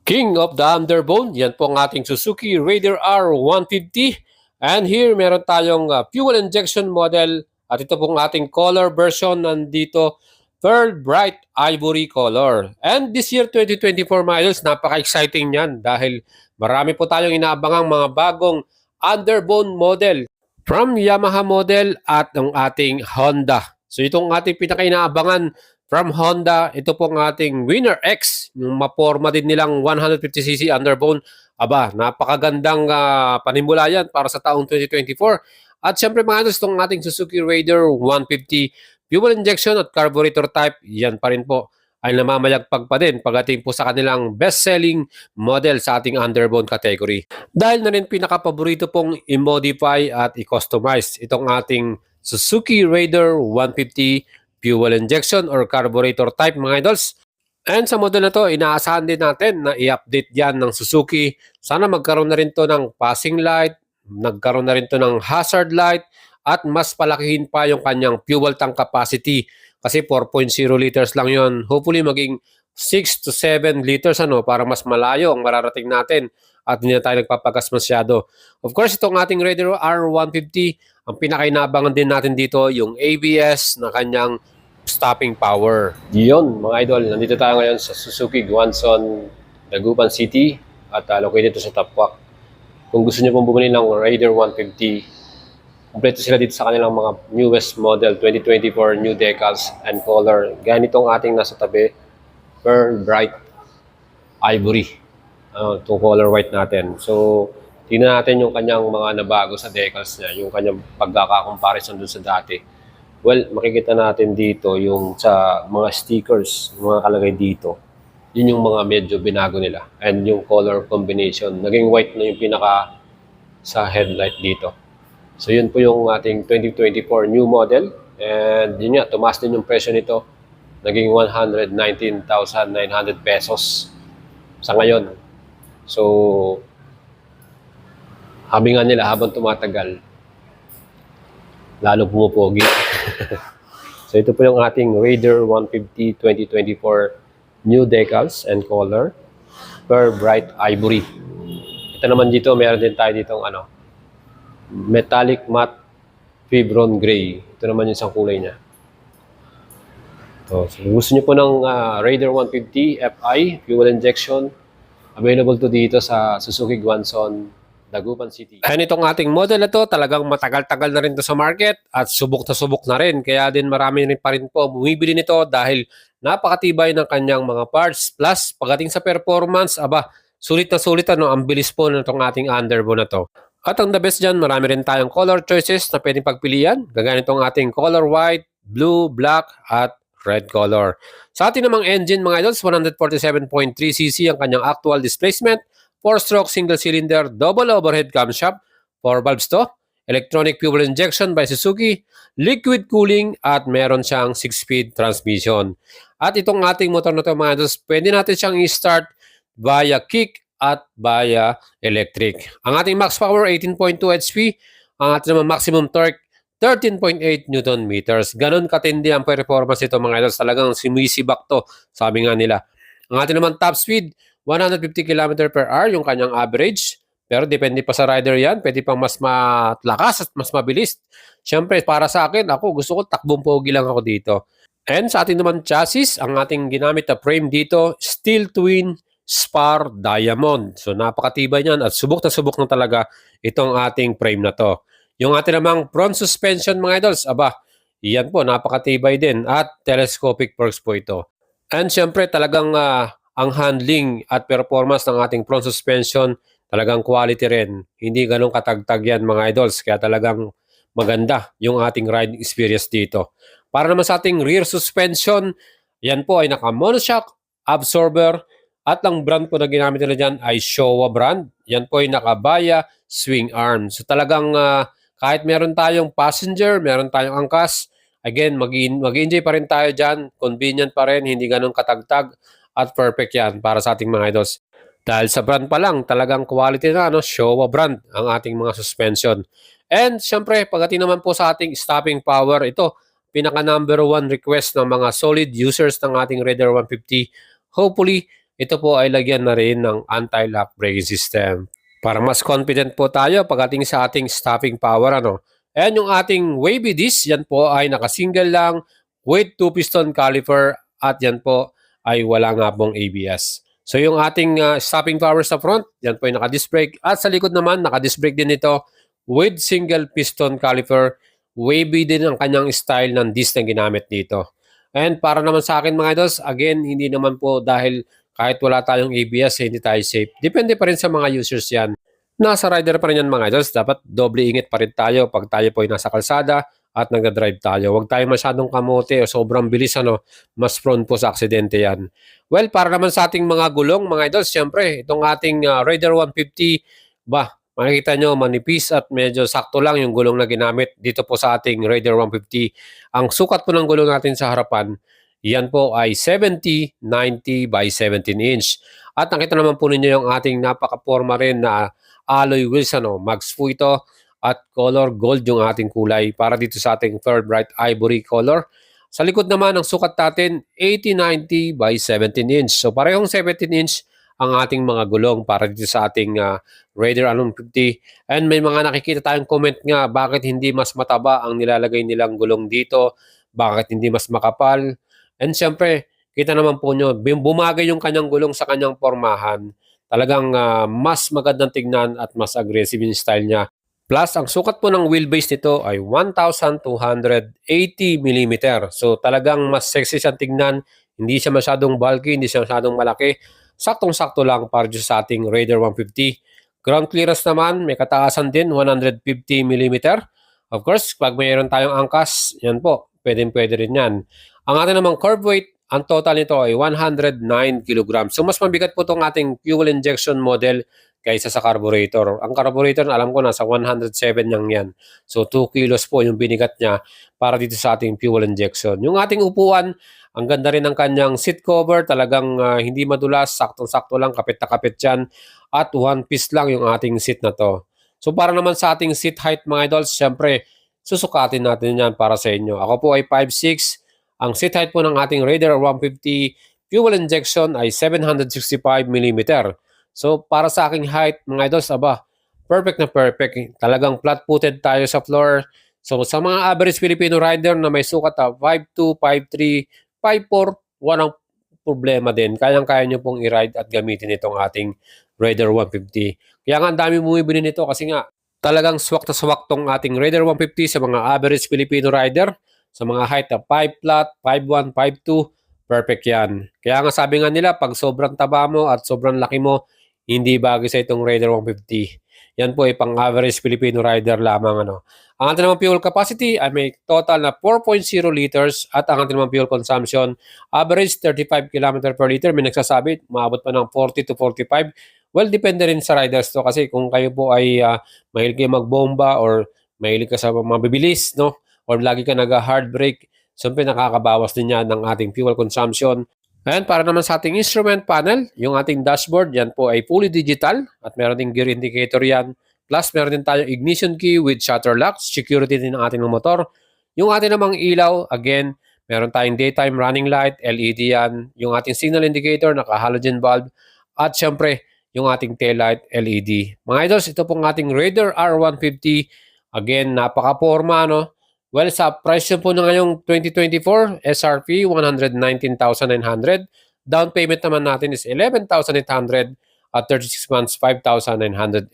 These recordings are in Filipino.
King of the Underbone, yan po ang ating Suzuki Raider R150. And here meron tayong fuel injection model at ito pong ating color version nandito, Pearl Bright Ivory color. And this year 2024 miles, napaka-exciting yan dahil marami po tayong inaabangang mga bagong Underbone model from Yamaha model at ang ating Honda. So itong ating pinaka-inaabangan from Honda, ito pong ating Winner X, yung maporma din nilang 150cc underbone. Aba, napakagandang panimula yan para sa taong 2024. At syempre mga idols, itong ating Suzuki Raider 150 fuel injection at carburetor type, yan pa rin po ay namamayagpag pa din pagdating po sa kanilang best-selling model sa ating underbone category. Dahil na rin pinaka-paborito pong i-modify at i-customize itong ating Suzuki Raider 150 fuel injection or carburetor type mga idols. And sa model na to, inaasahan din natin na i-update yan ng Suzuki. Sana magkaroon na rin to ng passing light, nagkaroon na rin to ng hazard light, at mas palakihin pa yung kanyang fuel tank capacity. Kasi 4.0 liters lang yon. Hopefully maging 6 to 7 liters para mas malayo ang mararating natin at hindi na tayo nagpapagas masyado. Of course, itong ating Raider R150, ang pinakainabangan din natin dito yung ABS na kanyang stopping power. Yun mga idol, nandito tayo ngayon sa Suzuki Guangzhou, Dagupan City at located ito sa Tapwak. Kung gusto niyo pong bumili ng Raider 150, kompleto sila dito sa kanilang mga newest model 2024 new decals and color. Ganitong ating nasa tabi, Pearl Bright Ivory. Itong color white natin. So, tingnan natin yung kanyang mga nabago sa decals niya, yung kanyang pagkaka-comparison dun sa dati. Well, makikita natin dito yung sa mga stickers, mga kalagay dito. Yun yung mga medyo binago nila. And yung color combination. Naging white na yung pinaka sa headlight dito. So yun po yung ating 2024 new model. And yun nga, tumaas din yung presyo nito. Naging 119,900 pesos sa ngayon. So, habi nga nila habang tumatagal, lalo pumupogi. So ito po yung ating Raider 150 2024 new decals and color, Pearl Bright Ivory. Ito naman dito, meron din tayo ditong metallic matte Fibron Gray. Ito naman yung isang kulay niya. So gusto niyo po ng Raider 150 FI fuel injection, available to dito sa Suzuki Guangzhou, Dagupan City. And itong ating model na to, talagang matagal-tagal na rin to sa market at subok na rin. Kaya din marami rin pa rin po bumibili nito dahil napakatibay ng kanyang mga parts. Plus, pagdating sa performance, sulit na sulit ang bilis po na itong ating underbone na to. At ang the best dyan, marami rin tayong color choices na pwedeng pagpilian. Gagaya itong ating color white, blue, black, at red color. Sa ating namang engine mga idols, 147.3cc ang kanyang actual displacement. 4-stroke single-cylinder, double overhead camshaft, 4 valves to, electronic fuel injection by Suzuki, liquid cooling, at meron siyang 6-speed transmission. At itong ating motor na ito mga idols, pwede natin siyang i-start via kick at via electric. Ang ating max power, 18.2 HP. Ang ating naman maximum torque, 13.8 Newton meters. Ganon katindi ang performance ito mga idols. Talagang sumisibak to, sabi nga nila. Ang ating naman top speed, 150 km per hour yung kanyang average. Pero depende pa sa rider yan. Pwede pang mas malakas at mas mabilis. Siyempre, para sa akin, gusto ko takbong pogi lang ako dito. And sa ating naman chassis, ang ating ginamit na frame dito, steel twin spar diamond. So napakatibay niyan at subok na talaga itong ating frame na to. Yung ating namang front suspension mga idols, iyan po, napakatibay din at telescopic forks po ito. And siyempre talagang ang handling at performance ng ating front suspension talagang quality rin. Hindi ganun katagtag yan mga idols. Kaya talagang maganda yung ating riding experience dito. Para naman sa ating rear suspension, yan po ay naka-monoshock absorber at ang brand po na ginamit nila dyan ay Showa brand. Yan po ay naka-Baya swing arm. So talagang kahit meron tayong passenger, meron tayong angkas, again, mag-enjoy pa rin tayo dyan. Convenient pa rin, hindi ganun katagtag. At perfect yan para sa ating mga idols. Dahil sa brand pa lang, talagang quality na, Showa brand ang ating mga suspension. And syempre, pagdating naman po sa ating stopping power, ito, pinaka number 1 request ng mga solid users ng ating Raider 150. Hopefully, ito po ay lagyan na rin ng anti-lock braking system. Para mas confident po tayo pagdating sa ating stopping power. Ayan yung ating wavy disc, yan po ay nakasingle lang with 2-piston caliper at yan po ay wala nga pong ABS. So yung ating stopping power sa front, yan po ay naka-disc brake at sa likod naman naka-disc brake din ito with single piston caliper. Wavy din ang kanyang style ng disc na ginamit dito. And para naman sa akin mga idols, again, hindi naman po dahil kahit wala tayong ABS, hindi tayo safe. Depende pa rin sa mga users yan. Nasa rider pa rin yan mga idols. Dapat doble ingat pa rin tayo pag tayo po ay nasa kalsada at nagda-drive tayo. Huwag tayo masyadong kamote o sobrang bilis. Mas prone po sa aksidente yan. Well, para naman sa ating mga gulong mga idols, syempre, itong ating Raider 150, makikita nyo manipis at medyo sakto lang yung gulong na ginamit dito po sa ating Raider 150. Ang sukat po ng gulong natin sa harapan, yan po ay 70-90 by 17 inch. At nakita naman po ninyo yung ating napaka-forma rin na alloy wheels. Mags po ito at color gold yung ating kulay para dito sa ating Pearl Bright Ivory color. Sa likod naman ang sukat natin 80-90 by 17 inch. So parehong 17 inch ang ating mga gulong para dito sa ating Raider 150. And may mga nakikita tayong comment nga bakit hindi mas mataba ang nilalagay nilang gulong dito, bakit hindi mas makapal. And syempre, kita naman po nyo, bumagay yung kanyang gulong sa kanyang formahan. Talagang mas magandang tignan at mas aggressive yung style niya. Plus, ang sukat po ng wheelbase nito ay 1,280 mm. So talagang mas sexy siyang tignan. Hindi siya masyadong bulky, hindi siya masyadong malaki. Saktong-sakto lang para sa ating Raider 150. Ground clearance naman, may kataasan din, 150 mm. Of course, pag mayroon tayong angkas, yan po, pwede rin yan. Ang ating namang curb weight, ang total nito ay 109 kg. So mas mabigat po itong ating fuel injection model kaysa sa carburetor. Ang carburetor, alam ko, nasa 107 lang yan. So 2 kilos po yung binigat niya para dito sa ating fuel injection. Yung ating upuan, ang ganda rin ng kanyang seat cover. Talagang hindi madulas, saktong-sakto lang, kapit na kapit yan. At one piece lang yung ating seat na to. So para naman sa ating seat height mga idols, syempre, susukatin natin yan para sa inyo. Ako po ay 5'6". Ang seat height po ng ating Raider 150 fuel injection ay 765 mm. So para sa aking height mga idols, perfect na perfect. Talagang flat-footed tayo sa floor. So sa mga average Filipino rider na may sukat 5'2", 5'3", 5'4", walang problema din. Kayang-kaya nyo pong i-ride at gamitin itong ating Raider 150. Kaya nga ang dami bumibili nito kasi nga talagang swak na swak tong ating Raider 150 sa mga average Filipino rider. Sa mga height na 5 flat, 5'1", 5'2", perfect yan. Kaya nga sabi nga nila, pag sobrang taba mo at sobrang laki mo, hindi bagay sa itong Raider 150. Yan po ay pang-average Filipino rider lamang. Ang ating naman fuel capacity ay may total na 4.0 liters at ang ating naman fuel consumption, average 35 km per liter. May nagsasabi, maabot pa ng 40 to 45. Well, depende rin sa riders to kasi kung kayo po ay mahilig kayo magbomba or mahilig ka sa mabibilis, or lagi ka nag-hard brake, siyempre nakakabawas din yan ng ating fuel consumption. Ayan, para naman sa ating instrument panel, yung ating dashboard, yan po ay fully digital at meron ding gear indicator yan. Plus, meron din tayong ignition key with shutter lock, security din ng ating motor. Yung ating namang ilaw, again, meron tayong daytime running light, LED yan. Yung ating signal indicator, naka-halogen bulb. At syempre, yung ating tail light, LED. Mga idols, ito pong ating Raider R150. Again, napaka-forma, Well, sa price po na ngayong 2024, SRP 119,900. Down payment naman natin is 11,800 at 36 months 5,985.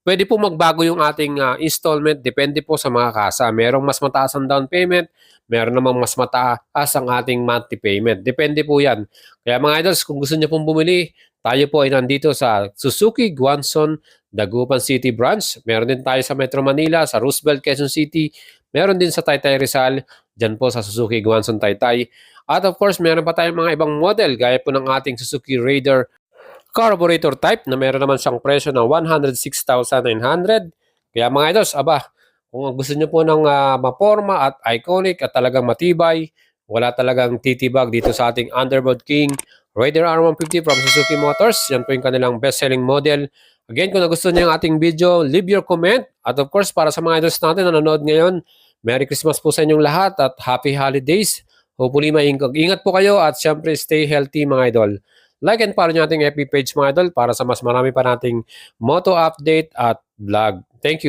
Pwede po magbago yung ating installment, depende po sa mga kasa. Merong mas mataas ang down payment, meron namang mas mataas ang ating monthly payment. Depende po yan. Kaya mga idols, kung gusto niyo pong bumili, tayo po ay nandito sa Suzuki Guanzon, Dagupan City Branch. Meron din tayo sa Metro Manila, sa Roosevelt, Quezon City. Meron din sa Taytay Rizal, dyan po sa Suzuki Guanzon Taytay. At of course, meron pa tayong mga ibang model gaya po ng ating Suzuki Raider carburetor type na meron naman siyang presyo ng 106,900. Kaya mga idols, kung gusto nyo po ng maporma at iconic at talagang matibay, wala talagang titibag dito sa ating Underboard King Raider R150 from Suzuki Motors. Yan po yung kanilang best-selling model. Again, kung nagustuhan niyo yung ating video, leave your comment. At of course, para sa mga idols natin na nanonood ngayon, Merry Christmas po sa inyong lahat at Happy Holidays. Hopefully, ingat po kayo at syempre stay healthy mga idol. like and follow nyo ating FB page mga idol para sa mas marami pa nating moto update at vlog. Thank you.